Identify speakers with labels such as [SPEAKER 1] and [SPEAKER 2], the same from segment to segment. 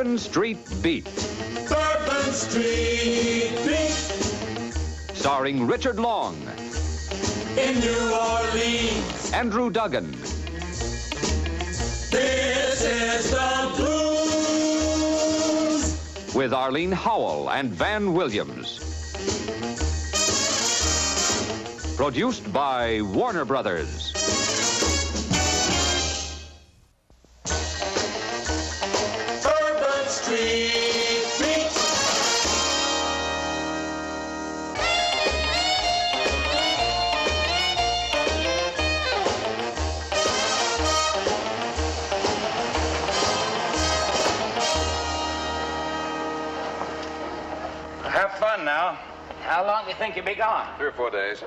[SPEAKER 1] Bourbon Street Beat.
[SPEAKER 2] Bourbon Street Beat.
[SPEAKER 1] Starring Richard Long.
[SPEAKER 2] In New Orleans.
[SPEAKER 1] Andrew Duggan.
[SPEAKER 2] This is the blues.
[SPEAKER 1] With Arlene Howell and Van Williams. Produced by Warner Brothers.
[SPEAKER 2] Bourbon Street Beat.
[SPEAKER 3] Have fun now. How long do you think you'll be gone?
[SPEAKER 4] 3 or 4 days.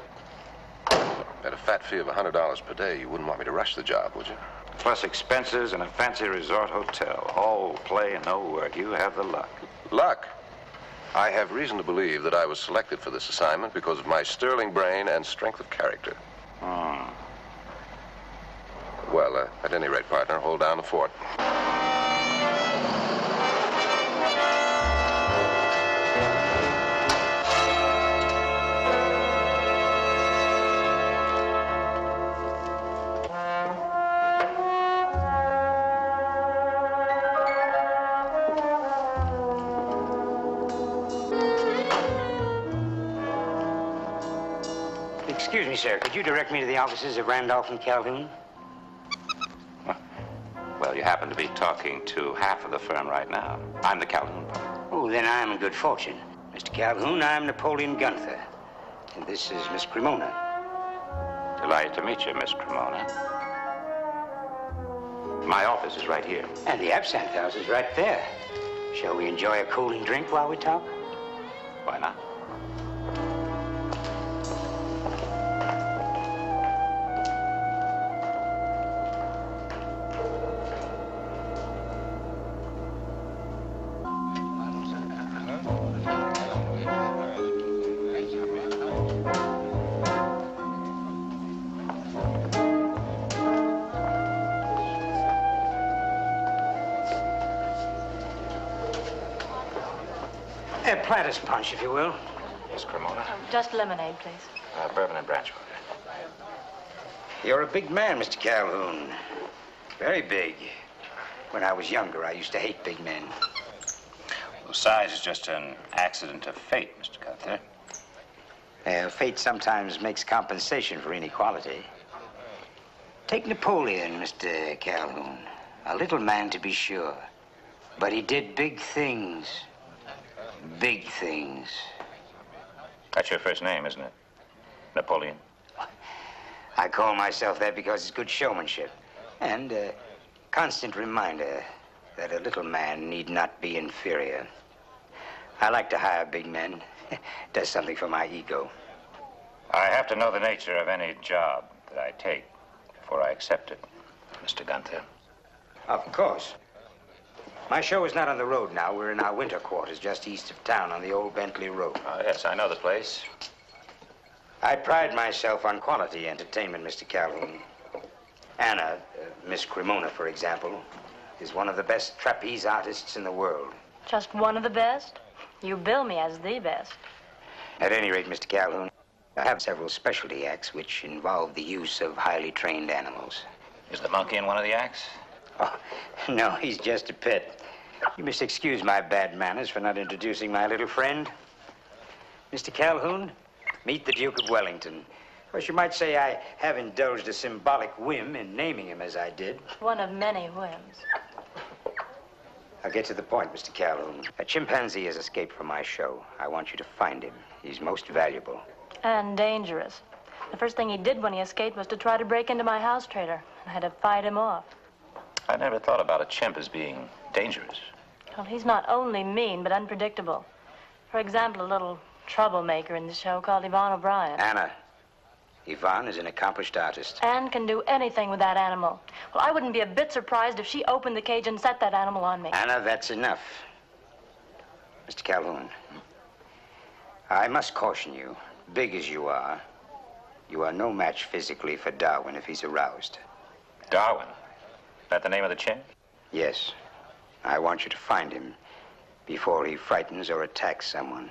[SPEAKER 4] At a fat fee of $100 per day, you wouldn't want me to rush the job, would you?
[SPEAKER 3] Plus expenses and a fancy resort hotel. All play and no work. You have the luck.
[SPEAKER 4] Luck. I have reason to believe that I was selected for this assignment because of my sterling brain and strength of character. Well, at any rate, partner, hold down the fort.
[SPEAKER 5] Excuse me, sir. Could you direct me to the offices of Randolph and Calhoun?
[SPEAKER 3] Well, you happen to be talking to half of the firm right now. I'm the Calhoun partner.
[SPEAKER 5] Oh, then I'm in good fortune. Mr. Calhoun, I'm Napoleon Gunther. And this is Miss Cremona.
[SPEAKER 3] Delighted to meet you, Miss Cremona. My office is right here.
[SPEAKER 5] And the absinthe house is right there. Shall we enjoy a cooling drink while we talk?
[SPEAKER 3] Why not?
[SPEAKER 5] Platters punch, if you will.
[SPEAKER 3] Miss Cremona.
[SPEAKER 6] Just lemonade, please.
[SPEAKER 3] Bourbon and branch water.
[SPEAKER 5] You're a big man, Mr. Calhoun. Very big. When I was younger, I used to hate big men.
[SPEAKER 3] Well, size is just an accident of fate, Mr. Gunther.
[SPEAKER 5] Fate sometimes makes compensation for inequality. Take Napoleon, Mr. Calhoun. A little man, to be sure. But he did big things. Big things.
[SPEAKER 3] That's your first name, isn't it? Napoleon.
[SPEAKER 5] I call myself that because it's good showmanship. And a constant reminder that a little man need not be inferior. I like to hire big men. Does something for my ego.
[SPEAKER 3] I have to know the nature of any job that I take before I accept it, Mr. Gunther.
[SPEAKER 5] Of course. My show is not on the road now. We're in our winter quarters just east of town on the old Bentley Road.
[SPEAKER 3] Oh, yes, I know the place.
[SPEAKER 5] I pride myself on quality entertainment, Mr. Calhoun. Anna, Miss Cremona, for example, is one of the best trapeze artists in the world.
[SPEAKER 6] Just one of the best? You bill me as the best.
[SPEAKER 5] At any rate, Mr. Calhoun, I have several specialty acts which involve the use of highly trained animals.
[SPEAKER 3] Is the monkey in one of the acts?
[SPEAKER 5] Oh, no, he's just a pet. You must excuse my bad manners for not introducing my little friend. Mr. Calhoun, meet the Duke of Wellington. Of course, you might say I have indulged a symbolic whim in naming him as I did.
[SPEAKER 6] One of many whims.
[SPEAKER 5] I'll get to the point, Mr. Calhoun. A chimpanzee has escaped from my show. I want you to find him. He's most valuable.
[SPEAKER 6] And dangerous. The first thing he did when he escaped was to try to break into my house trailer. I had to fight him off.
[SPEAKER 3] I never thought about a chimp as being dangerous.
[SPEAKER 6] Well, he's not only mean, but unpredictable. For example, a little troublemaker in the show called Yvonne O'Brien.
[SPEAKER 5] Anna, Yvonne is an accomplished artist.
[SPEAKER 6] Anne can do anything with that animal. Well, I wouldn't be a bit surprised if she opened the cage and set that animal on me.
[SPEAKER 5] Anna, that's enough. Mr. Calhoun, I must caution you, big as you are no match physically for Darwin if he's aroused.
[SPEAKER 3] Darwin? Is that the name of the chimp?
[SPEAKER 5] Yes. I want you to find him before he frightens or attacks someone.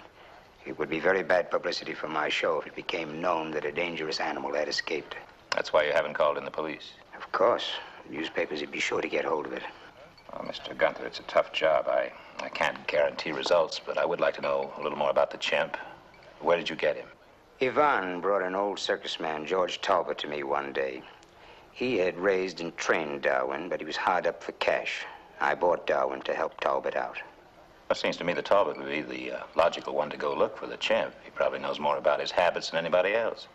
[SPEAKER 5] It would be very bad publicity for my show if it became known that a dangerous animal had escaped.
[SPEAKER 3] That's why you haven't called in the police.
[SPEAKER 5] Of course. Newspapers would be sure to get hold of it.
[SPEAKER 3] Well, Mr. Gunther, it's a tough job. I can't guarantee results, but I would like to know a little more about the chimp. Where did you get him?
[SPEAKER 5] Yvonne brought an old circus man, George Talbot, to me one day. He had raised and trained Darwin, but he was hard up for cash. I bought Darwin to help Talbot out.
[SPEAKER 3] It seems to me that Talbot would be the logical one to go look for the chimp. He probably knows more about his habits than anybody else.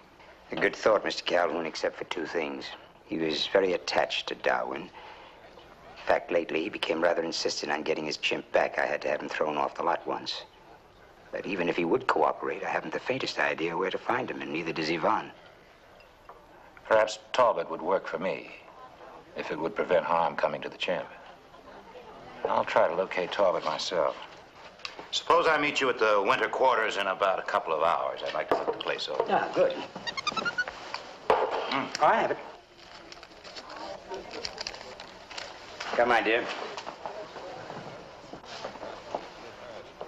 [SPEAKER 5] A good thought, Mr. Calhoun, except for two things. He was very attached to Darwin. In fact, lately he became rather insistent on getting his chimp back. I had to have him thrown off the lot once. But even if he would cooperate, I haven't the faintest idea where to find him, and neither does Yvonne.
[SPEAKER 3] Perhaps Talbot would work for me, if it would prevent harm coming to the chimp. I'll try to locate Talbot myself. Suppose I meet you at the winter quarters in about a couple of hours. I'd like to look the place over.
[SPEAKER 5] Ah, good. I have it. Come, my dear.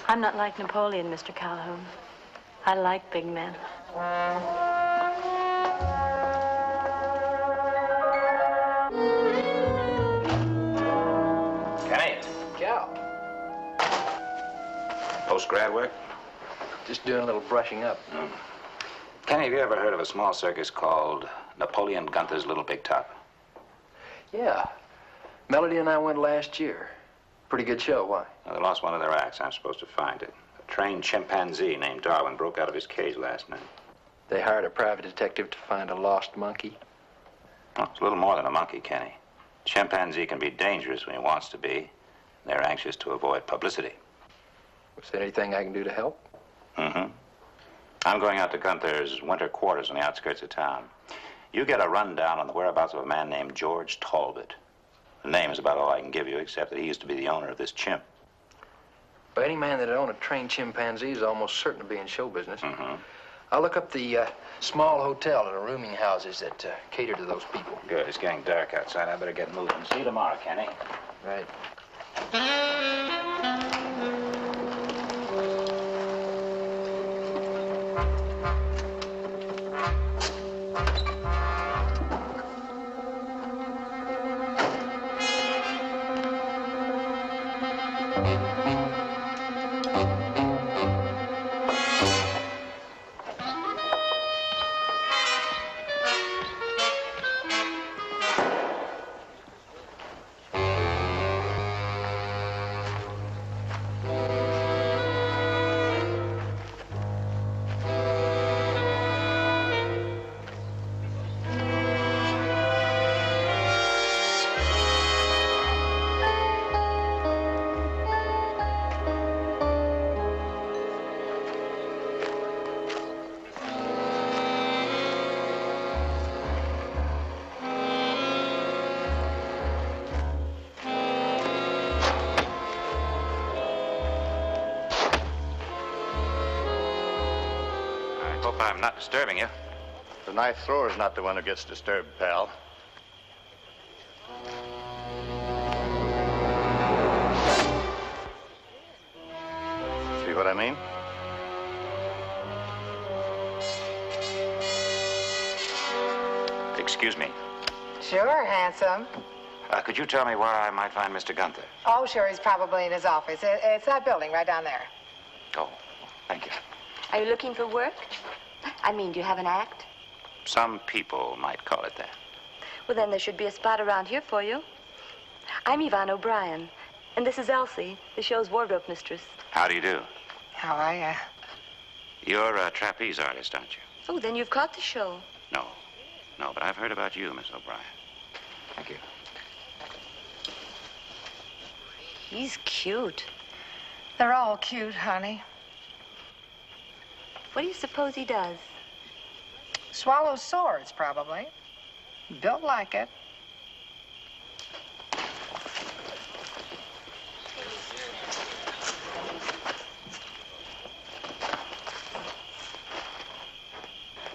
[SPEAKER 6] I'm not like Napoleon, Mr. Calhoun. I like big men.
[SPEAKER 3] Kenny,
[SPEAKER 7] Cal,
[SPEAKER 3] post-grad work?
[SPEAKER 7] just doing a little brushing up.
[SPEAKER 3] Kenny, have you ever heard of a small circus called Napoleon Gunther's Little Big Top?
[SPEAKER 7] Yeah. Melody and I went last year. Pretty good show. Why?
[SPEAKER 3] Well, they lost one of their acts. I'm supposed to find it. A trained chimpanzee named Darwin broke out of his cage last night.
[SPEAKER 7] They hired a private detective to find a lost monkey.
[SPEAKER 3] Well, it's a little more than a monkey, Kenny. Chimpanzee can be dangerous when he wants to be. They're anxious to avoid publicity.
[SPEAKER 7] Was there anything I can do to help?
[SPEAKER 3] Mm-hmm. I'm going out to Gunther's winter quarters on the outskirts of town. You get a rundown on the whereabouts of a man named George Talbot. The name is about all I can give you, except that he used to be the owner of this chimp.
[SPEAKER 7] But any man that owned a trained chimpanzee is almost certain to be in show business.
[SPEAKER 3] Mm-hmm.
[SPEAKER 7] I'll look up the small hotel and the rooming houses that cater to those people.
[SPEAKER 3] Good. It's getting dark outside. I better get moving. See you tomorrow, Kenny.
[SPEAKER 7] Right.
[SPEAKER 3] I'm not disturbing you.
[SPEAKER 8] The knife thrower's not the one who gets disturbed, pal. See what I mean?
[SPEAKER 3] Excuse me.
[SPEAKER 9] Sure, handsome.
[SPEAKER 3] Could you tell me where I might find Mr. Gunther?
[SPEAKER 9] Oh, sure, he's probably in his office. It's that building right down there.
[SPEAKER 3] Oh, thank you.
[SPEAKER 10] Are you looking for work? I mean, do you have an act?
[SPEAKER 3] Some people might call it that.
[SPEAKER 10] Well, then there should be a spot around here for you. I'm Yvonne O'Brien, and this is Elsie, the show's wardrobe mistress.
[SPEAKER 3] How do you do?
[SPEAKER 9] How are you?
[SPEAKER 3] You're a trapeze artist, aren't you?
[SPEAKER 10] Oh, then you've caught the show.
[SPEAKER 3] No. No, but I've heard about you, Miss O'Brien. Thank you.
[SPEAKER 10] He's cute.
[SPEAKER 9] They're all cute, honey.
[SPEAKER 10] What do you suppose he does?
[SPEAKER 9] Swallows swords, probably. Built like it.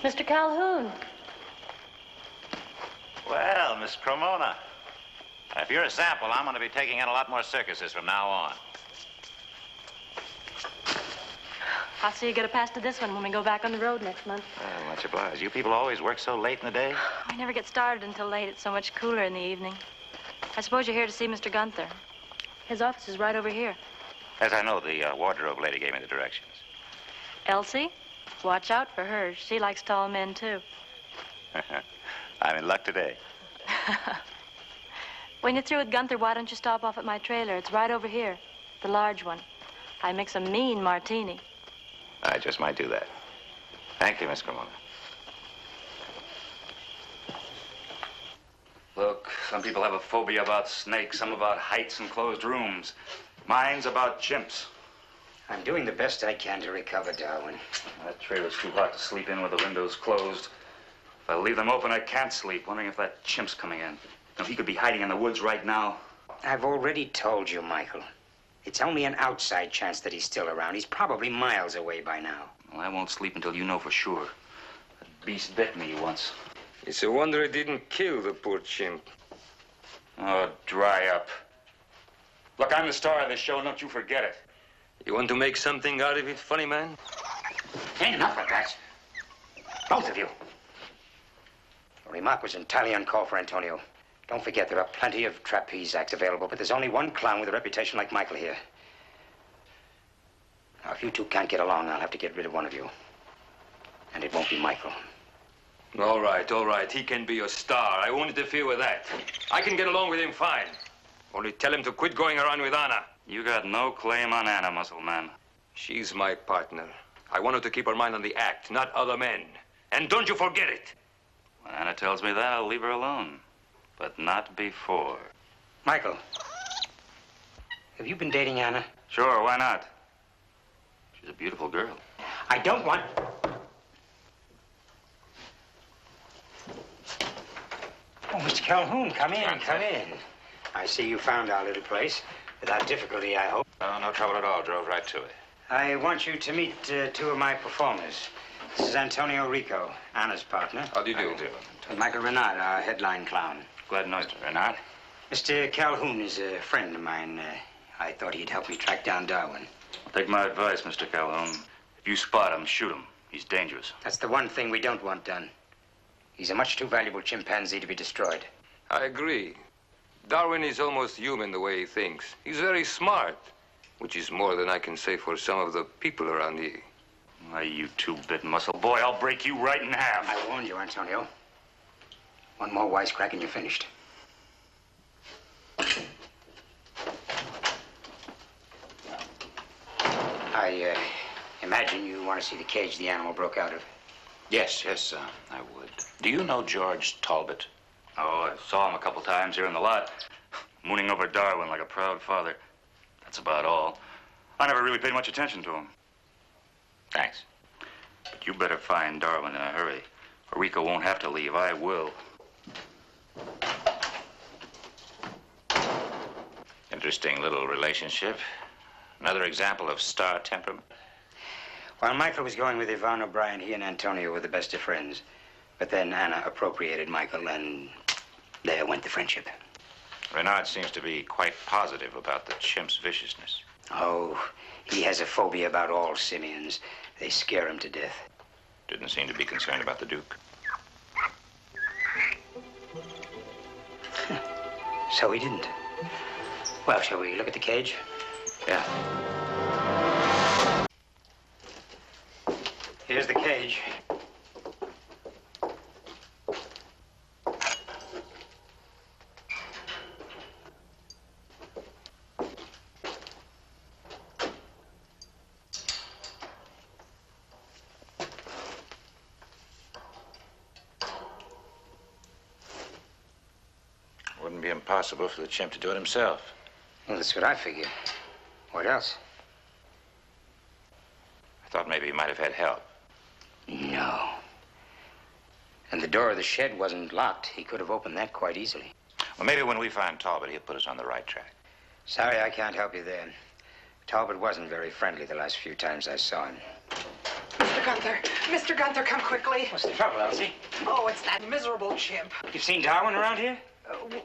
[SPEAKER 6] Mr. Calhoun.
[SPEAKER 8] Well, Miss Cremona.
[SPEAKER 3] If you're a sample, I'm going to be taking in a lot more circuses from now on.
[SPEAKER 6] I'll see you get a pass to this one when we go back on the road next month.
[SPEAKER 3] Well, much obliged. You people always work so late in the day?
[SPEAKER 6] We never get started until late. It's so much cooler in the evening. I suppose you're here to see Mr. Gunther. His office is right over here.
[SPEAKER 3] As I know, the wardrobe lady gave me the directions.
[SPEAKER 6] Elsie, watch out for her. She likes tall men, too.
[SPEAKER 3] I'm in luck today.
[SPEAKER 6] When you're through with Gunther, why don't you stop off at my trailer? It's right over here, the large one. I mix a mean martini.
[SPEAKER 3] I just might do that. Thank you, Miss Cremona.
[SPEAKER 11] Look, some people have a phobia about snakes, some about heights and closed rooms. Mine's about chimps.
[SPEAKER 5] I'm doing the best I can to recover, Darwin.
[SPEAKER 11] That trailer's too hot to sleep in with the windows closed. If I leave them open, I can't sleep, wondering if that chimp's coming in. Now, he could be hiding in the woods right now.
[SPEAKER 5] I've already told you, Michael. It's only an outside chance that he's still around. He's probably miles away by now.
[SPEAKER 11] Well, I won't sleep until you know for sure. That beast bit me once.
[SPEAKER 12] It's a wonder it didn't kill the poor chimp.
[SPEAKER 11] Oh, dry up. Look, I'm the star of this show, and don't you forget it.
[SPEAKER 12] You want to make something out of it, funny man?
[SPEAKER 5] Enough of that. Both of you. Your remark was entirely uncalled for, Antonio. Don't forget, there are plenty of trapeze acts available, but there's only one clown with a reputation like Michael here. Now, if you two can't get along, I'll have to get rid of one of you. And it won't be Michael.
[SPEAKER 12] All right, all right. He can be your star. I won't interfere with that. I can get along with him fine. Only tell him to quit going around with Anna.
[SPEAKER 11] You got no claim on Anna, muscle man.
[SPEAKER 12] She's my partner. I want her to keep her mind on the act, not other men. And don't you forget it.
[SPEAKER 11] When Anna tells me that, I'll leave her alone. But not before.
[SPEAKER 5] Michael, have you been dating Anna?
[SPEAKER 11] Sure, why not? She's a beautiful girl.
[SPEAKER 5] I don't want... Oh, Mr. Calhoun, come in, come in. I see you found our little place. Without difficulty, I hope.
[SPEAKER 3] Oh, no trouble at all. Drove right to it.
[SPEAKER 5] I want you to meet two of my performers. This is Antonio Rico, Anna's partner.
[SPEAKER 12] How do you do?
[SPEAKER 5] And Michael Renard, our headline clown.
[SPEAKER 11] Glad to know you,
[SPEAKER 3] Renard.
[SPEAKER 5] Mr. Calhoun is a friend of mine. I thought he'd help me track down Darwin.
[SPEAKER 11] Take my advice, Mr. Calhoun. If you spot him, shoot him. He's dangerous.
[SPEAKER 5] That's the one thing we don't want done. He's a much too valuable chimpanzee to be destroyed.
[SPEAKER 12] I agree. Darwin is almost human the way he thinks. He's very smart, which is more than I can say for some of the people around here.
[SPEAKER 11] Why, you two-bit muscle boy, I'll break you right in half.
[SPEAKER 5] I warned you, Antonio. One more wisecrack and you're finished. I imagine you want to see the cage the animal broke out of.
[SPEAKER 3] Yes, I would. Do you know George Talbot?
[SPEAKER 11] Oh, I saw him a couple times here in the lot, mooning over Darwin like a proud father. That's about all. I never really paid much attention to him.
[SPEAKER 3] Thanks.
[SPEAKER 11] But you better find Darwin in a hurry, or Rico won't have to leave. I will.
[SPEAKER 3] Interesting little relationship. Another example of star temperament.
[SPEAKER 5] While Michael was going with Yvonne O'Brien, he and Antonio were the best of friends. But then Anna appropriated Michael, and there went the friendship.
[SPEAKER 3] Renard seems to be quite positive about the chimp's viciousness.
[SPEAKER 5] Oh, he has a phobia about all simians. They scare him to death.
[SPEAKER 3] Didn't seem to be concerned about the Duke.
[SPEAKER 5] So he didn't. Well, shall we look at the cage?
[SPEAKER 3] Yeah.
[SPEAKER 5] Here's the cage.
[SPEAKER 3] Wouldn't be impossible for the chimp to do it himself.
[SPEAKER 5] Well, that's what I figure. What else?
[SPEAKER 3] I thought maybe he might have had help.
[SPEAKER 5] No. And the door of the shed wasn't locked. He could have opened that quite easily.
[SPEAKER 3] Well, maybe when we find Talbot, he'll put us on the right track.
[SPEAKER 5] Sorry, I can't help you there. Talbot wasn't very friendly the last few times I saw him.
[SPEAKER 9] Mr. Gunther! Mr. Gunther, come quickly.
[SPEAKER 5] What's the trouble, Elsie?
[SPEAKER 9] Oh, it's that miserable chimp.
[SPEAKER 5] You've seen Darwin around here?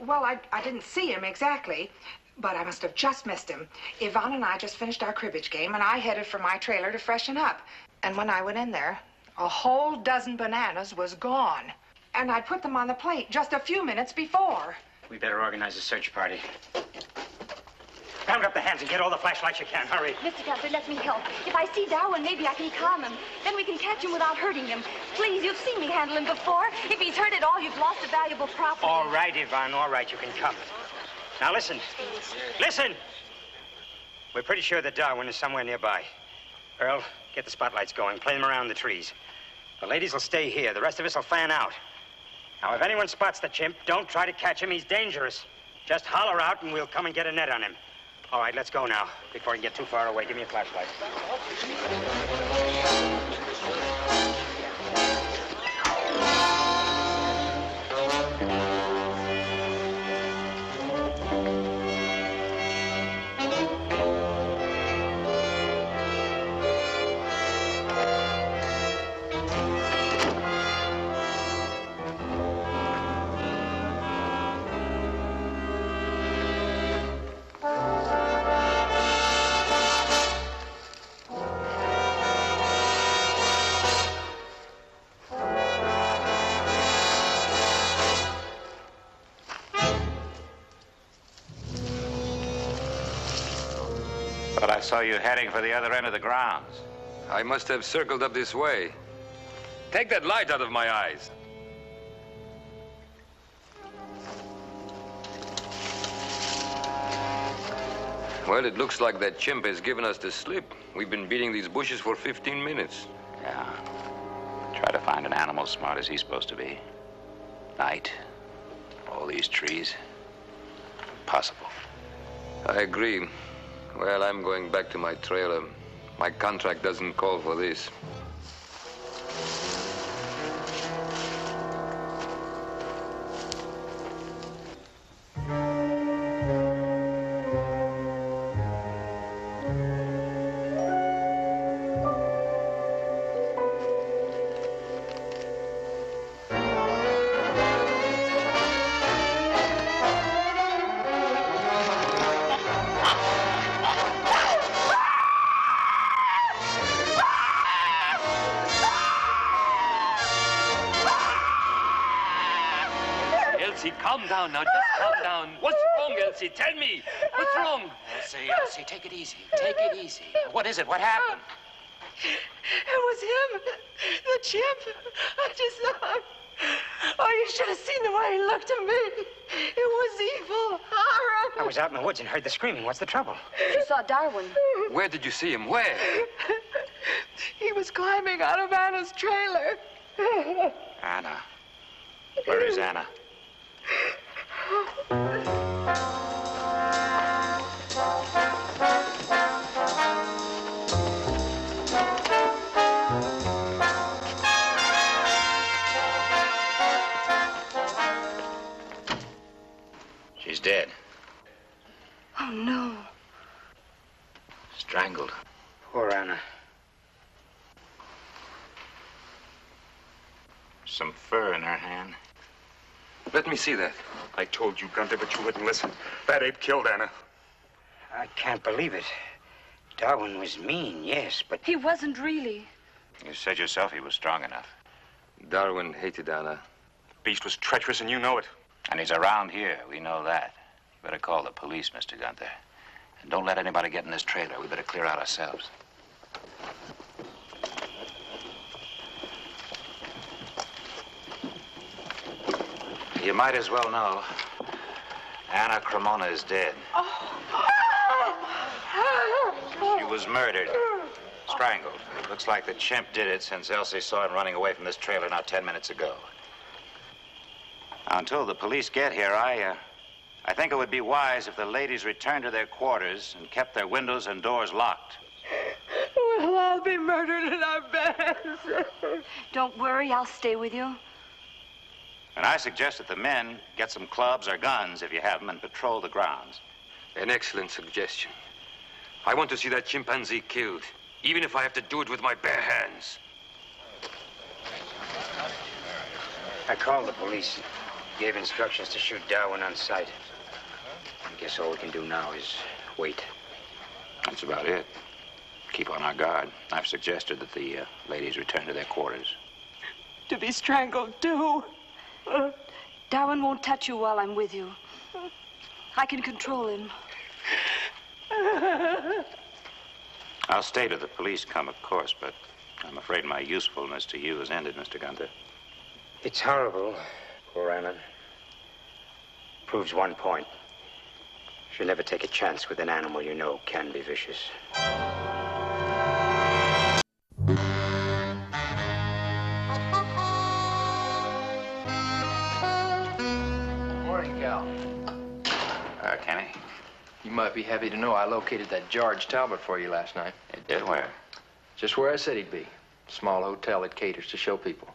[SPEAKER 9] Well, I didn't see him exactly, but I must have just missed him. Yvonne and I just finished our cribbage game, and I headed for my trailer to freshen up. And when I went in there, a whole dozen bananas was gone. And I put them on the plate just a few minutes before.
[SPEAKER 5] We better organize a search party. Round up the hands and get all the flashlights you can. Hurry.
[SPEAKER 10] Mr. Gunther, let me help. If I see Darwin, maybe I can calm him. Then we can catch him without hurting him. Please, you've seen me handle him before. If he's hurt at all, you've lost a valuable property.
[SPEAKER 5] All right, Yvonne, all right, you can come. Now listen. Listen! We're pretty sure that Darwin is somewhere nearby. Earl, get the spotlights going. Play them around the trees. The ladies will stay here. The rest of us will fan out. Now, if anyone spots the chimp, don't try to catch him. He's dangerous. Just holler out and we'll come and get a net on him. All right, let's go now, before he can get too far away. Give me a flashlight.
[SPEAKER 3] But I saw you heading for the other end of the grounds.
[SPEAKER 12] I must have circled up this way. Take that light out of my eyes. Well, it looks like that chimp has given us the slip. We've been beating these bushes for 15 minutes.
[SPEAKER 3] Yeah. Try to find an animal as smart as he's supposed to be. Night. All these trees. Impossible.
[SPEAKER 12] I agree. Well, I'm going back to my trailer. My contract doesn't call for this.
[SPEAKER 13] Elsie, calm down now. Just calm down. What's wrong, Elsie? Tell me. What's wrong?
[SPEAKER 3] Elsie, take it easy. Take it easy. What is it? What happened?
[SPEAKER 14] It was him. The chimp. I just saw him. Oh, you should have seen the way he looked at me. It was evil. Horrible.
[SPEAKER 5] I was out in the woods and heard the screaming. What's the trouble?
[SPEAKER 10] You saw Darwin.
[SPEAKER 12] Where did you see him? Where?
[SPEAKER 14] He was climbing out of Anna's trailer.
[SPEAKER 3] Anna. Where is Anna? She's dead.
[SPEAKER 10] Oh, no.
[SPEAKER 3] Strangled.
[SPEAKER 5] Poor Anna.
[SPEAKER 3] Some fur in her hand.
[SPEAKER 11] Let me see that. I told you, Gunther, but you wouldn't listen. That ape killed Anna.
[SPEAKER 5] I can't believe it. Darwin was mean, yes, but...
[SPEAKER 10] He wasn't really.
[SPEAKER 3] You said yourself he was strong enough.
[SPEAKER 12] Darwin hated Anna.
[SPEAKER 11] Beast was treacherous, and you know it.
[SPEAKER 3] And he's around here. We know that. You better call the police, Mr. Gunther. And don't let anybody get in this trailer. We better clear out ourselves. You might as well know. Anna Cremona is dead. She was murdered. Strangled. It looks like the chimp did it since Elsie saw him running away from this trailer not 10 minutes ago. Now, until the police get here, I think it would be wise if the ladies returned to their quarters and kept their windows and doors locked.
[SPEAKER 14] We'll all be murdered in our beds.
[SPEAKER 10] Don't worry, I'll stay with you.
[SPEAKER 3] And I suggest that the men get some clubs or guns, if you have them, and patrol the grounds.
[SPEAKER 12] An excellent suggestion. I want to see that chimpanzee killed, even if I have to do it with my bare hands.
[SPEAKER 5] I called the police. gave instructions to shoot Darwin on sight. I guess all we can do now is wait.
[SPEAKER 3] That's about it. Keep on our guard. I've suggested that the ladies return to their quarters.
[SPEAKER 14] To be strangled, too.
[SPEAKER 10] Darwin won't touch you while I'm with you. I can control him.
[SPEAKER 3] I'll stay till the police come, of course, but I'm afraid my usefulness to you has ended, Mr. Gunther.
[SPEAKER 5] It's horrible, poor Anna. Proves one point. You should never take a chance with an animal you know can be vicious.
[SPEAKER 7] Morning, Cal.
[SPEAKER 3] Kenny?
[SPEAKER 7] You might be happy to know I located that George Talbot for you last night.
[SPEAKER 3] You did? Where?
[SPEAKER 7] Just where I said he'd be. Small hotel that caters to show people.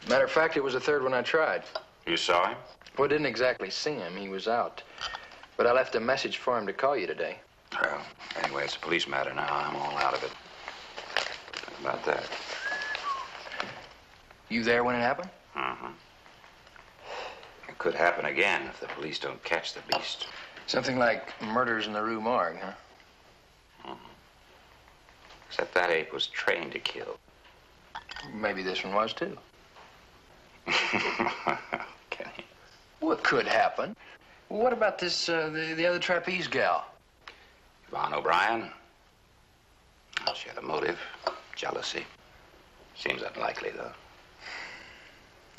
[SPEAKER 7] Matter of fact, it was the third one I tried.
[SPEAKER 3] You saw him?
[SPEAKER 7] Well, didn't exactly see him. He was out. But I left a message for him to call you today.
[SPEAKER 3] Well, anyway, it's a police matter now. I'm all out of it. How about that?
[SPEAKER 7] You there when it happened?
[SPEAKER 3] Mm-hmm. It could happen again if the police don't catch the beast.
[SPEAKER 7] Something like murders in the Rue Morgue, huh?
[SPEAKER 3] Mm-hmm. Except that ape was trained to kill.
[SPEAKER 7] Maybe this one was, too.
[SPEAKER 3] Kenny.
[SPEAKER 7] Well, it could happen. Well, what about this, the other trapeze gal?
[SPEAKER 3] Yvonne O'Brien? Well, she had a motive. Jealousy. Seems unlikely, though.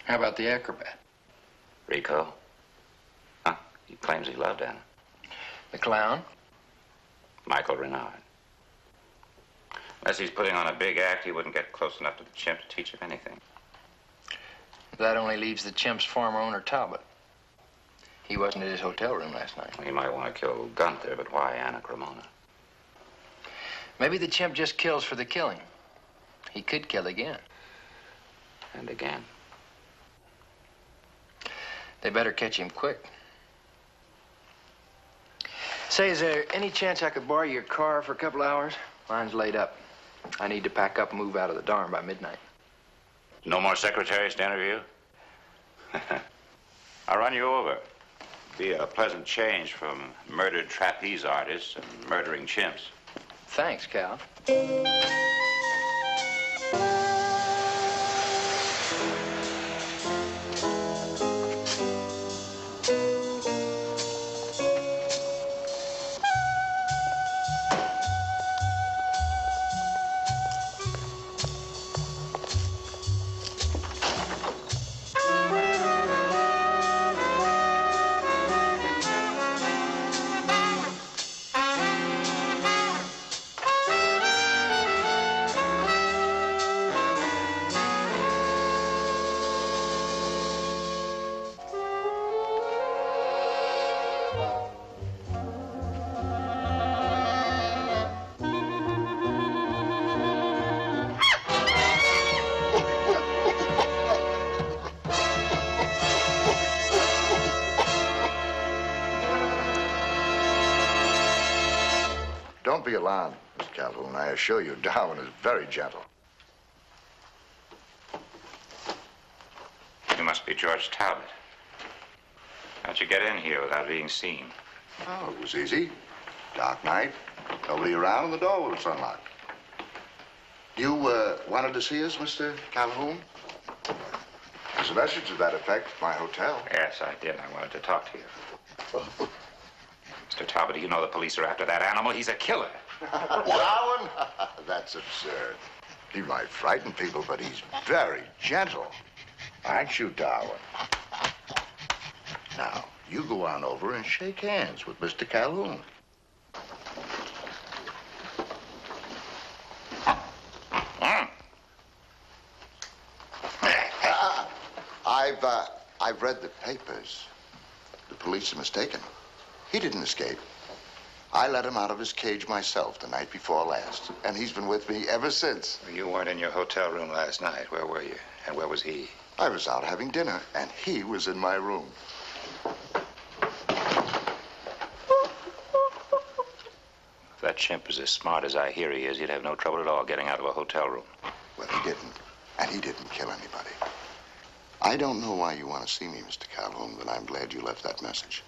[SPEAKER 7] How about the acrobat?
[SPEAKER 3] Rico? Huh? He claims he loved Anna.
[SPEAKER 7] The clown?
[SPEAKER 3] Michael Renard. Unless he's putting on a big act, he wouldn't get close enough to the chimp to teach him anything.
[SPEAKER 7] That only leaves the chimp's former owner, Talbot. He wasn't at his hotel room last night.
[SPEAKER 3] He might want to kill Gunther, but why Anna Cremona?
[SPEAKER 7] Maybe the chimp just kills for the killing. He could kill again.
[SPEAKER 3] And again.
[SPEAKER 7] They better catch him quick. Say, is there any chance I could borrow your car for a couple hours? Mine's laid up. I need to pack up and move out of the dorm by midnight.
[SPEAKER 3] No more secretaries to interview? I'll run you over. Be a pleasant change from murdered trapeze artists and murdering chimps.
[SPEAKER 7] Thanks, Cal.
[SPEAKER 15] Don't be alarmed, Mr. Calhoun. I assure you, Darwin is very gentle.
[SPEAKER 3] You must be George Talbot. How'd you get in here without being seen?
[SPEAKER 15] Oh, it was easy. Dark night, nobody around, and the door was unlocked. You wanted to see us, Mr. Calhoun? There's a message to that effect at my hotel.
[SPEAKER 3] Yes, I did. I wanted to talk to you. Mr. Talbot, do you know the police are after that animal? He's a killer.
[SPEAKER 15] Darwin? That's absurd. He might frighten people, but he's very gentle. Aren't you, Darwin? Now, you go on over and shake hands with Mr. Calhoun. I've read the papers. The police are mistaken. He didn't escape. I let him out of his cage myself the night before last, and he's been with me ever since.
[SPEAKER 3] You weren't in your hotel room last night. Where were you? And where was he?
[SPEAKER 15] I was out having dinner, and he was in my room.
[SPEAKER 3] If that chimp is as smart as I hear he is, he'd have no trouble at all getting out of a hotel room.
[SPEAKER 15] Well, he didn't, and he didn't kill anybody. I don't know why you want to see me, Mr. Calhoun, but I'm glad you left that message.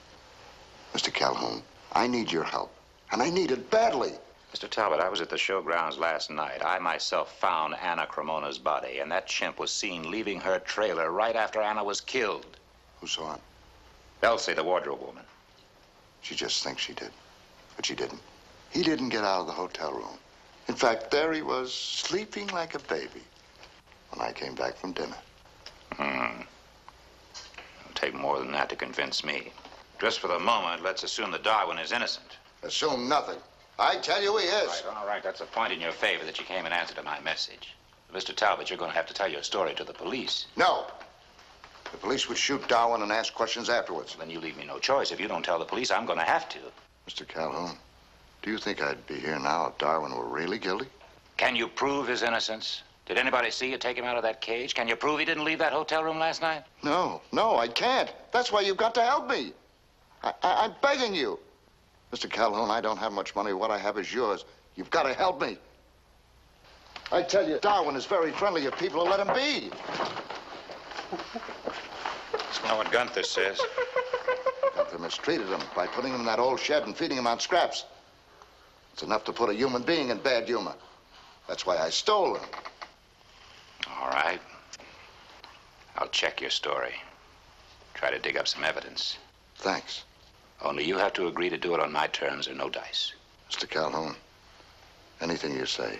[SPEAKER 15] Mr. Calhoun, I need your help, and I need it badly.
[SPEAKER 3] Mr. Talbot, I was at the showgrounds last night. I myself found Anna Cremona's body, and that chimp was seen leaving her trailer right after Anna was killed.
[SPEAKER 15] Who saw him?
[SPEAKER 3] Elsie, the wardrobe woman.
[SPEAKER 15] She just thinks she did, but she didn't. He didn't get out of the hotel room. In fact, there he was, sleeping like a baby when I came back from dinner.
[SPEAKER 3] It'll take more than that to convince me. Just for the moment, let's assume that Darwin is innocent.
[SPEAKER 15] Assume nothing. I tell you he is.
[SPEAKER 3] All right. That's a point in your favor that you came in answer to my message. Mr. Talbot, you're going to have to tell your story to the police.
[SPEAKER 15] No. The police would shoot Darwin and ask questions afterwards.
[SPEAKER 3] Then you leave me no choice. If you don't tell the police, I'm going to have to.
[SPEAKER 15] Mr. Calhoun, do you think I'd be here now if Darwin were really guilty?
[SPEAKER 3] Can you prove his innocence? Did anybody see you take him out of that cage? Can you prove he didn't leave that hotel room last night?
[SPEAKER 15] No, I can't. That's why you've got to help me. I'm begging you. Mr. Calhoun, I don't have much money. What I have is yours. You've got to help me. I tell you, Darwin is very friendly if people will let him be.
[SPEAKER 3] It's not what Gunther says.
[SPEAKER 15] Gunther mistreated him by putting him in that old shed and feeding him on scraps. It's enough to put a human being in bad humor. That's why I stole him.
[SPEAKER 3] All right. I'll check your story. Try to dig up some evidence.
[SPEAKER 15] Thanks.
[SPEAKER 3] Only you have to agree to do it on my terms or no dice.
[SPEAKER 15] Mr. Calhoun, anything you say.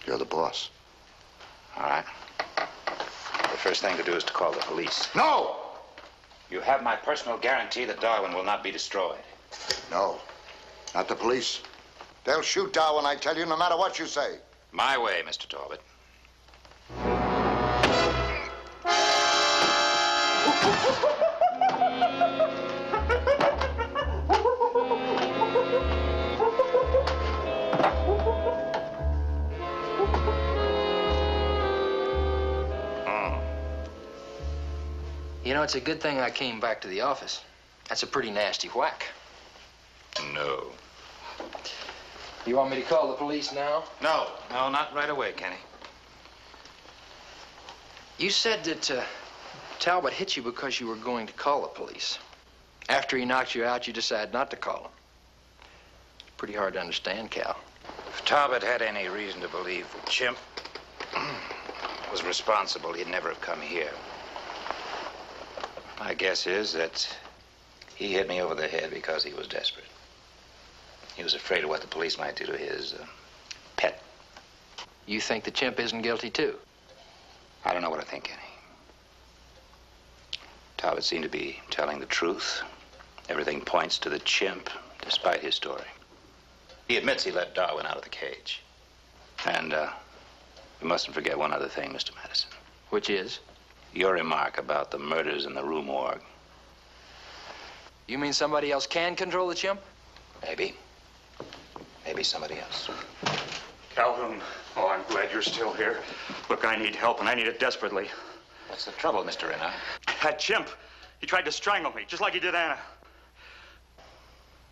[SPEAKER 15] You're the boss.
[SPEAKER 3] All right. The first thing to do is to call the police.
[SPEAKER 15] No!
[SPEAKER 3] You have my personal guarantee that Darwin will not be destroyed.
[SPEAKER 15] No, not the police. They'll shoot Darwin, I tell you, no matter what you say.
[SPEAKER 3] My way, Mr. Talbot.
[SPEAKER 7] You know, it's a good thing I came back to the office. That's a pretty nasty whack.
[SPEAKER 3] No.
[SPEAKER 7] You want me to call the police now?
[SPEAKER 3] No, not right away, Kenny.
[SPEAKER 7] You said that Talbot hit you because you were going to call the police. After he knocked you out, you decided not to call him. Pretty hard to understand, Cal.
[SPEAKER 3] If Talbot had any reason to believe the chimp was responsible, he'd never have come here. My guess is that he hit me over the head because he was desperate. He was afraid of what the police might do to his pet.
[SPEAKER 7] You think the chimp isn't guilty, too?
[SPEAKER 3] I don't know what I think, Kenny. Talbot seemed to be telling the truth. Everything points to the chimp, despite his story. He admits he let Darwin out of the cage. And we mustn't forget one other thing, Mr. Madison.
[SPEAKER 7] Which is?
[SPEAKER 3] Your remark about the murders in the rue morgue.
[SPEAKER 7] You mean somebody else can control the chimp?
[SPEAKER 3] Maybe. Maybe somebody else.
[SPEAKER 11] Calhoun, oh, I'm glad you're still here. Look, I need help, and I need it desperately.
[SPEAKER 3] What's the trouble, Mr. Renner?
[SPEAKER 11] That chimp, he tried to strangle me, just like he did Anna.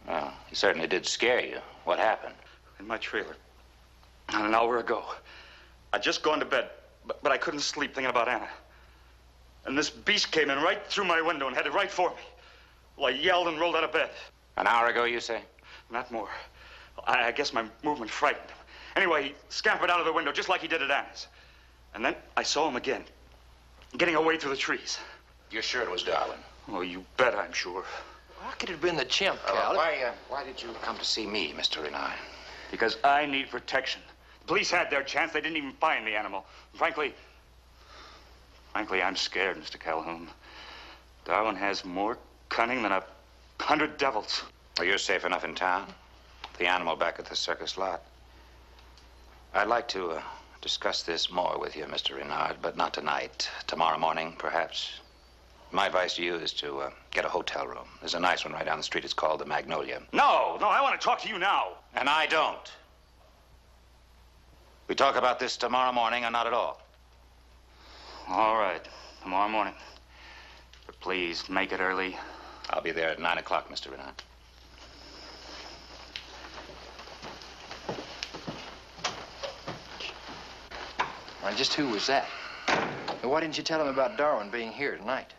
[SPEAKER 3] Well, he certainly did scare you. What happened?
[SPEAKER 11] In my trailer. Not an hour ago. I'd just gone to bed, but I couldn't sleep thinking about Anna. And this beast came in right through my window and headed right for me. Well, I yelled and rolled out of bed.
[SPEAKER 3] An hour ago, you say?
[SPEAKER 11] Not more. I guess my movement frightened him. Anyway, he scampered out of the window just like he did at Anna's. And then I saw him again, getting away through the trees.
[SPEAKER 3] You're sure it was Darwin?
[SPEAKER 11] Oh, you bet I'm sure.
[SPEAKER 7] How could it have been the chimp, Cal?
[SPEAKER 3] Why did you come to see me, Mr. Renard?
[SPEAKER 11] Because I need protection. The police had their chance. They didn't even find the animal. Frankly, I'm scared, Mr. Calhoun. Darwin has more cunning than 100 devils.
[SPEAKER 3] Well, you're safe enough in town. The animal back at the circus lot. I'd like to discuss this more with you, Mr. Renard, but not tonight. Tomorrow morning, perhaps. My advice to you is to get a hotel room. There's a nice one right down the street. It's called the Magnolia.
[SPEAKER 11] No, I want to talk to you now.
[SPEAKER 3] And I don't. We talk about this tomorrow morning or not at all.
[SPEAKER 11] All right, tomorrow morning. But please, make it early.
[SPEAKER 3] I'll be there at 9 o'clock, Mr. Renard.
[SPEAKER 7] Just who was that? And why didn't you tell him about Darwin being here tonight?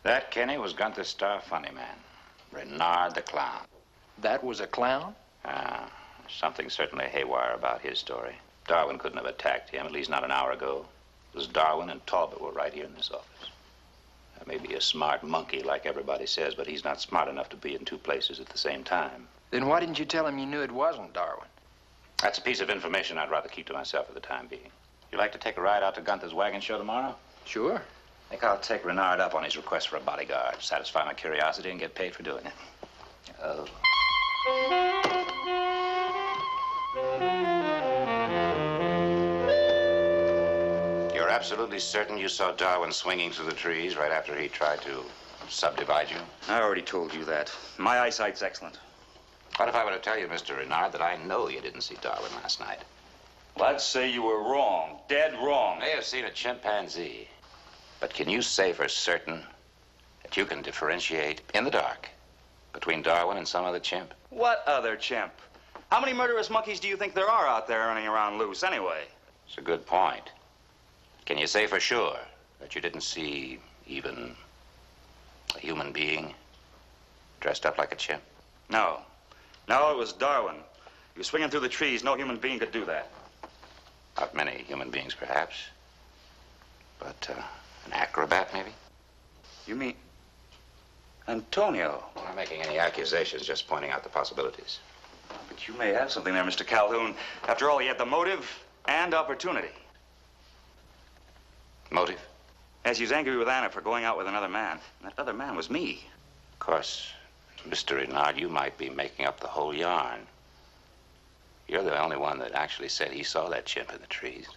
[SPEAKER 3] That, Kenny, was Gunther's star funny man, Renard the Clown.
[SPEAKER 7] That was a clown?
[SPEAKER 3] Something certainly haywire about his story. Darwin couldn't have attacked him, at least not an hour ago. It was Darwin and Talbot were right here in this office. Maybe a smart monkey, like everybody says, but he's not smart enough to be in two places at the same time.
[SPEAKER 7] Then why didn't you tell him you knew it wasn't Darwin?
[SPEAKER 3] That's a piece of information I'd rather keep to myself for the time being. You like to take a ride out to Gunther's Wagon show tomorrow?
[SPEAKER 7] Sure.
[SPEAKER 3] I think I'll take Renard up on his request for a bodyguard, satisfy my curiosity, and get paid for doing it. Oh. You're absolutely certain you saw Darwin swinging through the trees right after he tried to subdivide you?
[SPEAKER 11] I already told you that. My eyesight's excellent.
[SPEAKER 3] What if I were to tell you, Mr. Renard, that I know you didn't see Darwin last night?
[SPEAKER 11] Let's say you were wrong, dead wrong.
[SPEAKER 3] I may have seen a chimpanzee, but can you say for certain that you can differentiate in the dark between Darwin and some other chimp?
[SPEAKER 11] What other chimp? How many murderous monkeys do you think there are out there running around loose anyway?
[SPEAKER 3] It's a good point. Can you say for sure that you didn't see even a human being dressed up like a chimp?
[SPEAKER 11] No. No, it was Darwin. He was swinging through the trees. No human being could do that.
[SPEAKER 3] Not many human beings, perhaps. But an acrobat, maybe?
[SPEAKER 11] You mean Antonio?
[SPEAKER 3] I'm not making any accusations, just pointing out the possibilities.
[SPEAKER 11] But you may have something there, Mr. Calhoun. After all, he had the motive and opportunity.
[SPEAKER 3] Motive?
[SPEAKER 11] Yes, he was angry with Anna for going out with another man. And that other man was me.
[SPEAKER 3] Of course, Mr. Renard, you might be making up the whole yarn. You're the only one that actually said he saw that chimp in the trees.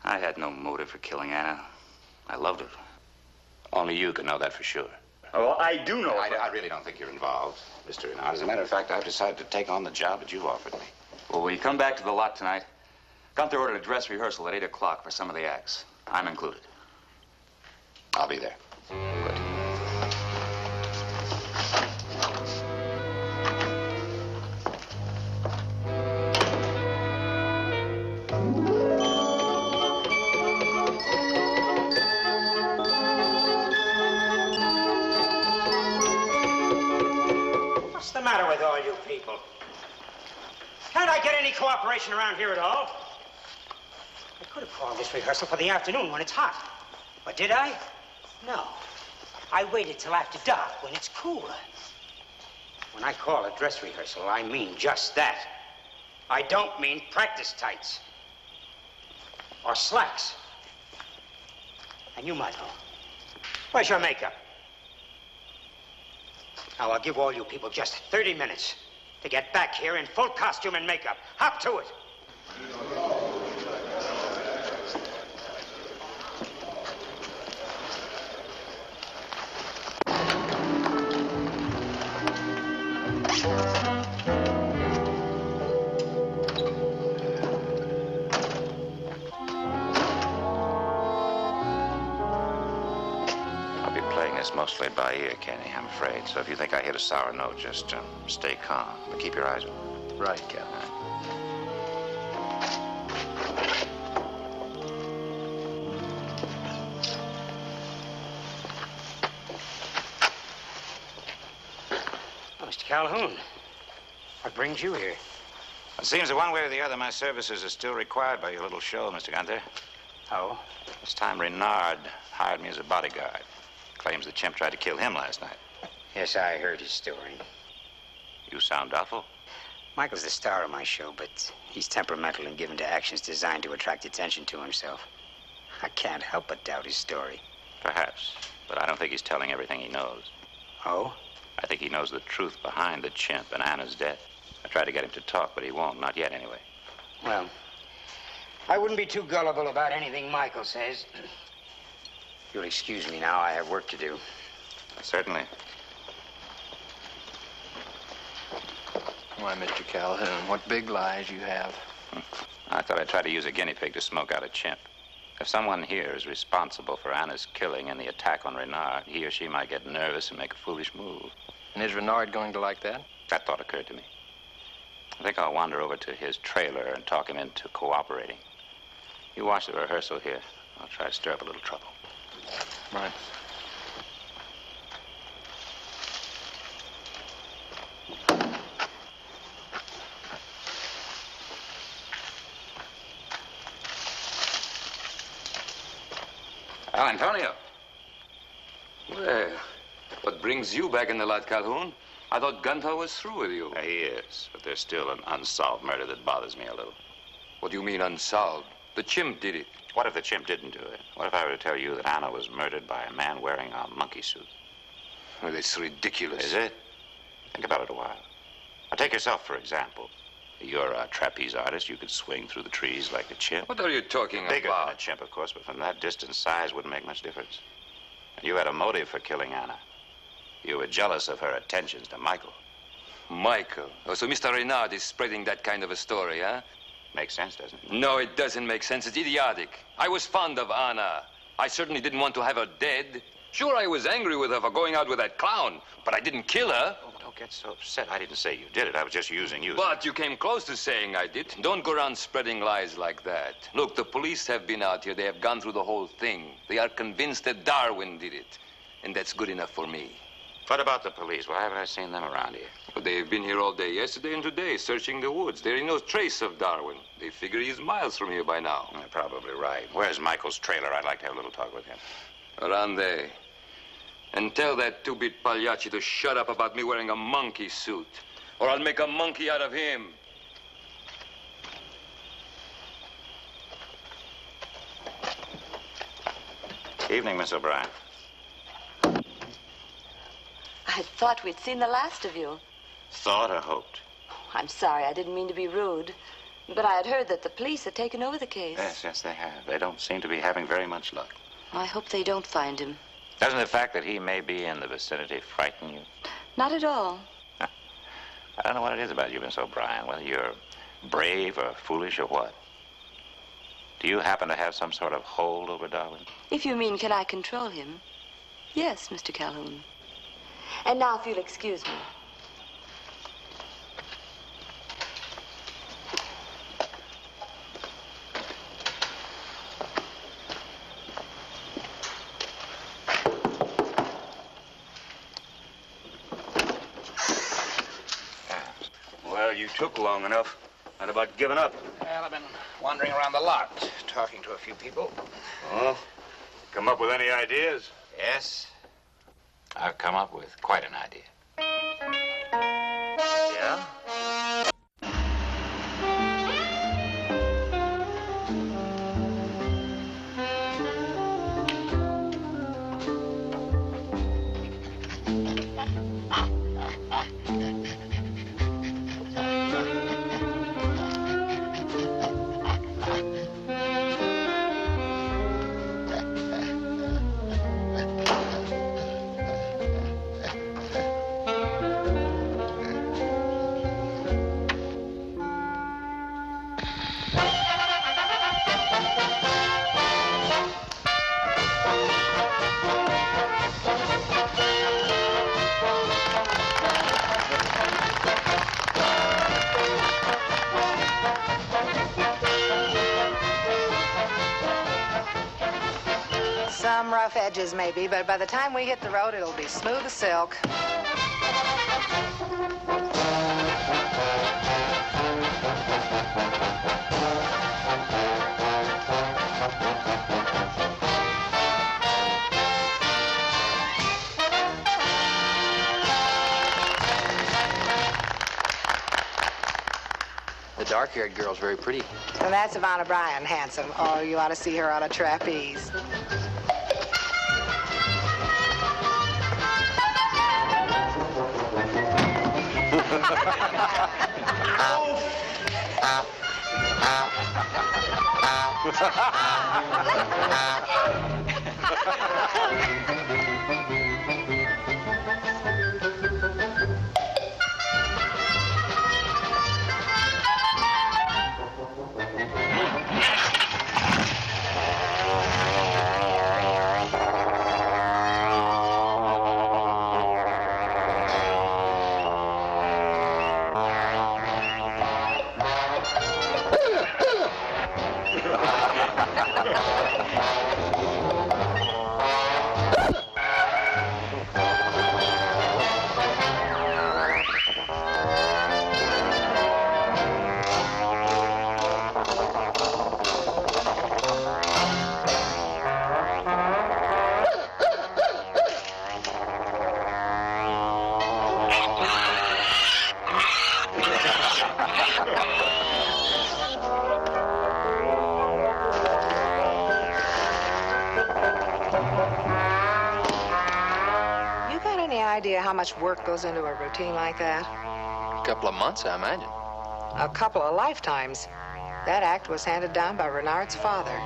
[SPEAKER 11] I had no motive for killing Anna. I loved her.
[SPEAKER 3] Only you can know that for sure.
[SPEAKER 11] Oh, I do know.
[SPEAKER 3] I really don't think you're involved, Mr. Renard. As a matter of fact, I've decided to take on the job that you offered me.
[SPEAKER 11] Well, will you come back to the lot tonight? Gunther ordered a dress rehearsal at 8 o'clock for some of the acts. I'm included.
[SPEAKER 3] I'll be there. Good.
[SPEAKER 5] What's the matter with all you people? Can't I get any cooperation around here at all? I could have called this rehearsal for the afternoon when it's hot. But did I? No. I waited till after dark when it's cooler. When I call a dress rehearsal, I mean just that. I don't mean practice tights. Or slacks. And you, Michael, where's your makeup? Now, I'll give all you people just 30 minutes to get back here in full costume and makeup. Hop to it.
[SPEAKER 3] Mostly by ear, Kenny, I'm afraid. So if you think I hit a sour note, just stay calm. But keep your eyes open.
[SPEAKER 7] Right, Captain.
[SPEAKER 5] Oh, Mr. Calhoun, what brings you here?
[SPEAKER 3] It seems that one way or the other, my services are still required by your little show, Mr. Gunther.
[SPEAKER 5] Oh?
[SPEAKER 3] This time, Renard hired me as a bodyguard. Claims the chimp tried to kill him last night.
[SPEAKER 5] Yes, I heard his story.
[SPEAKER 3] You sound doubtful.
[SPEAKER 5] Michael's the star of my show, but he's temperamental and given to actions designed to attract attention to himself. I can't help but doubt his story.
[SPEAKER 3] Perhaps, but I don't think he's telling everything he knows.
[SPEAKER 5] Oh?
[SPEAKER 3] I think he knows the truth behind the chimp and Anna's death. I tried to get him to talk, but he won't. Not yet, anyway.
[SPEAKER 5] Well, I wouldn't be too gullible about anything Michael says. You'll excuse me now. I have work to do.
[SPEAKER 3] Certainly.
[SPEAKER 7] Why, Mr. Calhoun, what big lies you have.
[SPEAKER 3] I thought I'd try to use a guinea pig to smoke out a chimp. If someone here is responsible for Anna's killing and the attack on Renard, he or she might get nervous and make a foolish move.
[SPEAKER 7] And is Renard going to like that?
[SPEAKER 3] That thought occurred to me. I think I'll wander over to his trailer and talk him into cooperating. You watch the rehearsal here. I'll try to stir up a little trouble.
[SPEAKER 7] Right.
[SPEAKER 3] Well, Antonio.
[SPEAKER 12] Well, what brings you back in the lot, Calhoun? I thought Gunter was through with you.
[SPEAKER 3] He is, but there's still an unsolved murder that bothers me a little.
[SPEAKER 12] What do you mean unsolved? The chimp did it.
[SPEAKER 3] What if the chimp didn't do it? What if I were to tell you that Anna was murdered by a man wearing a monkey suit?
[SPEAKER 12] Well, that's ridiculous.
[SPEAKER 3] Is it? Think about it a while. Now, take yourself, for example. You're a trapeze artist. You could swing through the trees like a chimp.
[SPEAKER 12] What are you talking
[SPEAKER 3] Bigger
[SPEAKER 12] about?
[SPEAKER 3] than a chimp, of course, but from that distance, size wouldn't make much difference. And you had a motive for killing Anna. You were jealous of her attentions to Michael.
[SPEAKER 12] Michael? Oh, so Mr. Renard is spreading that kind of a story, huh?
[SPEAKER 3] Makes sense, doesn't it?
[SPEAKER 12] No, it doesn't make sense. It's idiotic. I was fond of Anna. I certainly didn't want to have her dead. Sure, I was angry with her for going out with that clown, but I didn't kill her.
[SPEAKER 3] Oh, don't get so upset. I didn't say you did it. I was just using you.
[SPEAKER 12] But you came close to saying I did. Don't go around spreading lies like that. Look, the police have been out here. They have gone through the whole thing. They are convinced that Darwin did it. And that's good enough for me.
[SPEAKER 3] What about the police? Why haven't I seen them around here?
[SPEAKER 12] Well, they've been here all day yesterday and today, searching the woods. There ain't no trace of Darwin. They figure he's miles from here by now.
[SPEAKER 3] They're probably right. Where's Michael's trailer? I'd like to have a little talk with him.
[SPEAKER 12] Around there. And tell that two-bit Pagliacci to shut up about me wearing a monkey suit, or I'll make a monkey out of him.
[SPEAKER 3] Evening, Miss O'Brien.
[SPEAKER 16] I thought we'd seen the last of you.
[SPEAKER 3] Thought or hoped?
[SPEAKER 16] I'm sorry, I didn't mean to be rude. But I had heard that the police had taken over the case.
[SPEAKER 3] Yes, they have. They don't seem to be having very much luck.
[SPEAKER 16] I hope they don't find him.
[SPEAKER 3] Doesn't the fact that he may be in the vicinity frighten you?
[SPEAKER 16] Not at all.
[SPEAKER 3] I don't know what it is about you, Miss O'Brien, whether you're brave or foolish or what. Do you happen to have some sort of hold over Darwin?
[SPEAKER 16] If you mean, can I control him? Yes, Mr. Calhoun. And now, if you'll excuse me.
[SPEAKER 11] Well, you took long enough. Not about giving up.
[SPEAKER 3] Well, I've been wandering around the lot, talking to a few people.
[SPEAKER 11] Oh? Come up with any ideas?
[SPEAKER 3] Yes. I've come up with quite an idea.
[SPEAKER 11] Yeah?
[SPEAKER 9] Some rough edges, maybe, but by the time we hit the road, it'll be smooth as silk.
[SPEAKER 7] The dark-haired girl's very pretty.
[SPEAKER 9] And that's Ivana Bryan, handsome. Oh, you ought to see her on a trapeze. any idea how much work goes into a routine like that?
[SPEAKER 7] A couple of months, I imagine.
[SPEAKER 9] A couple of lifetimes. That act was handed down by Renard's father.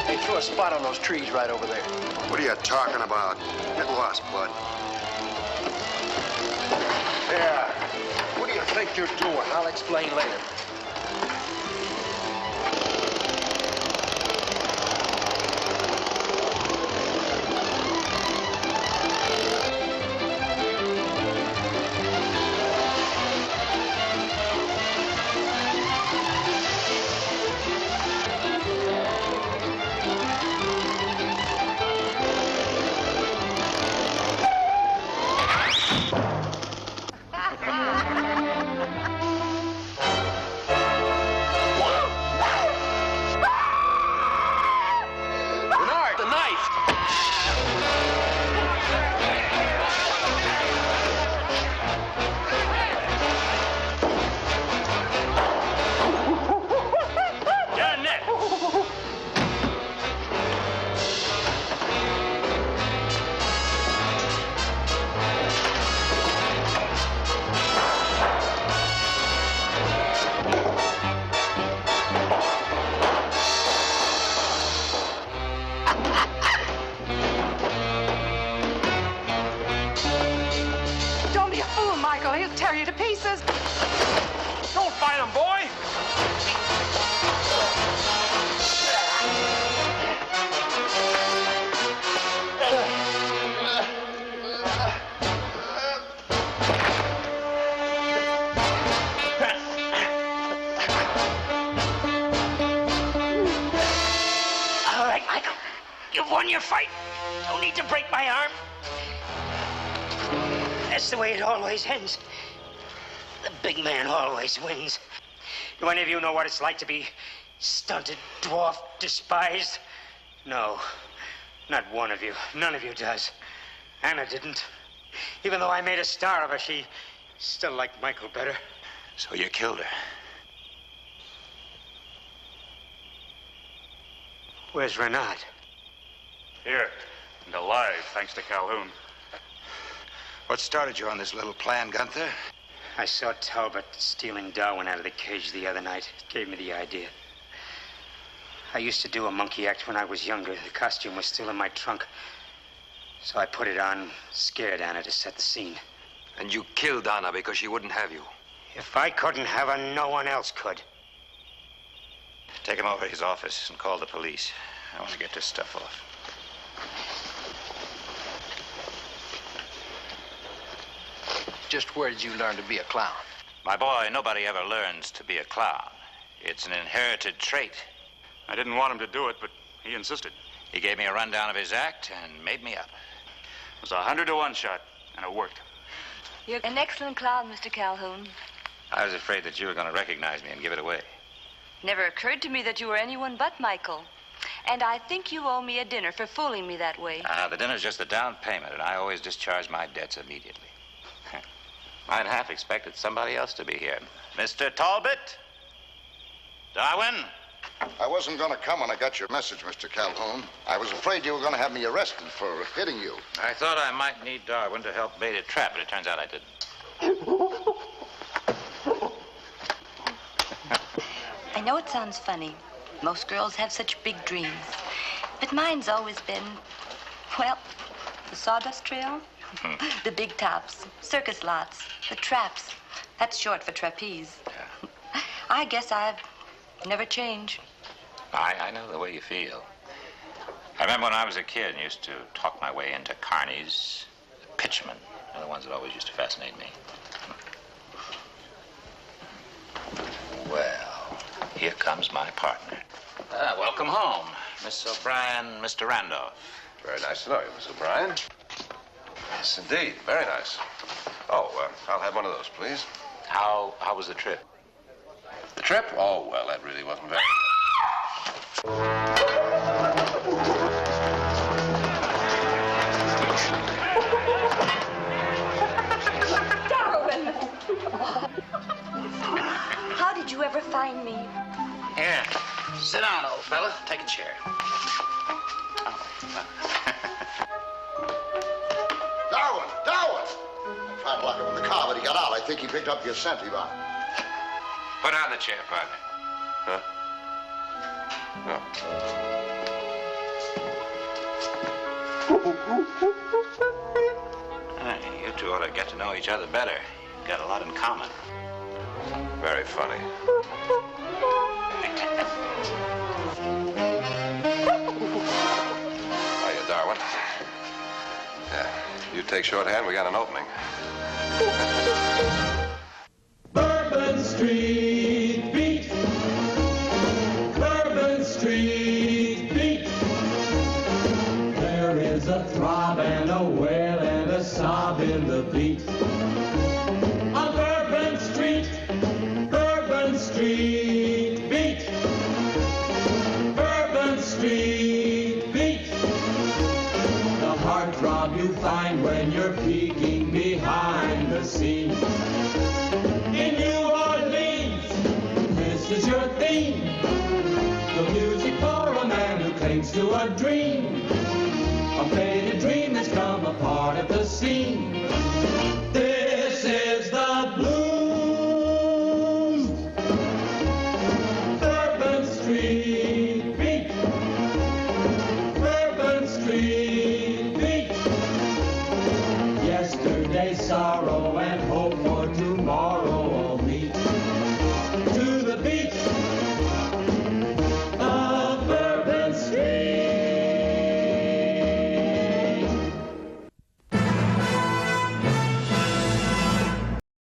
[SPEAKER 7] Hey, throw a spot on those trees right over there.
[SPEAKER 15] What are you talking about? Get lost, bud.
[SPEAKER 7] Yeah. What do you think you're doing? I'll explain later.
[SPEAKER 9] Don't be a fool, Michael. He'll tear you to pieces.
[SPEAKER 11] Don't fight him, boy!
[SPEAKER 5] All right, Michael. You've won your fight. Don't need to break my arm. That's the way it always ends. The big man always wins. Do any of you know what it's like to be stunted, dwarfed, despised? No, not one of you. None of you does. Anna didn't. Even though I made a star of her, she still liked Michael better.
[SPEAKER 3] So you killed her.
[SPEAKER 5] Where's Renard?
[SPEAKER 11] Here, and alive, thanks to Calhoun.
[SPEAKER 3] What started you on this little plan, Gunther?
[SPEAKER 5] I saw Talbot stealing Darwin out of the cage the other night. It gave me the idea. I used to do a monkey act when I was younger. The costume was still in my trunk. So I put it on, scared Anna to set the scene.
[SPEAKER 12] And you killed Anna because she wouldn't have you.
[SPEAKER 5] If I couldn't have her, no one else could.
[SPEAKER 3] Take him over to his office and call the police. I want to get this stuff off.
[SPEAKER 7] Just where did you learn to be a clown?
[SPEAKER 3] My boy, nobody ever learns to be a clown. It's an inherited trait.
[SPEAKER 11] I didn't want him to do it, but he insisted.
[SPEAKER 3] He gave me a rundown of his act and made me up.
[SPEAKER 11] It was 100 to 1 shot, and it worked.
[SPEAKER 16] You're an excellent clown, Mr. Calhoun.
[SPEAKER 3] I was afraid that you were going to recognize me and give it away.
[SPEAKER 16] Never occurred to me that you were anyone but Michael. And I think you owe me a dinner for fooling me that way.
[SPEAKER 3] The dinner's just a down payment, and I always discharge my debts immediately. I'd half expected somebody else to be here. Mr. Talbot? Darwin?
[SPEAKER 15] I wasn't going to come when I got your message, Mr. Calhoun. I was afraid you were going to have me arrested for hitting you.
[SPEAKER 3] I thought I might need Darwin to help bait a trap, but it turns out I didn't.
[SPEAKER 16] I know it sounds funny. Most girls have such big dreams. But mine's always been, well, the sawdust trail, the big tops, circus lots, the traps. That's short for trapeze. I guess I've never changed.
[SPEAKER 3] I know the way you feel. I remember when I was a kid and used to talk my way into carnies. Pitchmen are the ones that always used to fascinate me. Well, here comes my partner. Welcome home, Miss O'Brien, Mr. Randolph.
[SPEAKER 4] Very nice to know you, Miss O'Brien. Yes, indeed. Very nice. Oh, I'll have one of those, please.
[SPEAKER 3] How was the trip?
[SPEAKER 4] The trip? Oh, well, that really wasn't very...
[SPEAKER 10] Darwin! How did you ever find me?
[SPEAKER 3] Here, sit down, old fella. Take a chair.
[SPEAKER 15] Darwin! I tried to lock him in the car, but he got out. I think he picked up your scent, Yvonne.
[SPEAKER 3] Put down the chair, partner.
[SPEAKER 4] Huh? No.
[SPEAKER 3] You two ought to get to know each other better. You've got a lot in common.
[SPEAKER 4] Very funny. Hiya, Darwin. Yeah, you take shorthand, we got an opening.
[SPEAKER 2] Bourbon Street Beat. Bourbon Street Beat. There is a throb and a wail and a sob in the beat. On Bourbon Street Beat. Bourbon Street Beat. The heartthrob you find when you're peeking behind the scene. In New Orleans, this is your theme. The music for a man who clings to a dream. A faded dream that's come a part of the scene.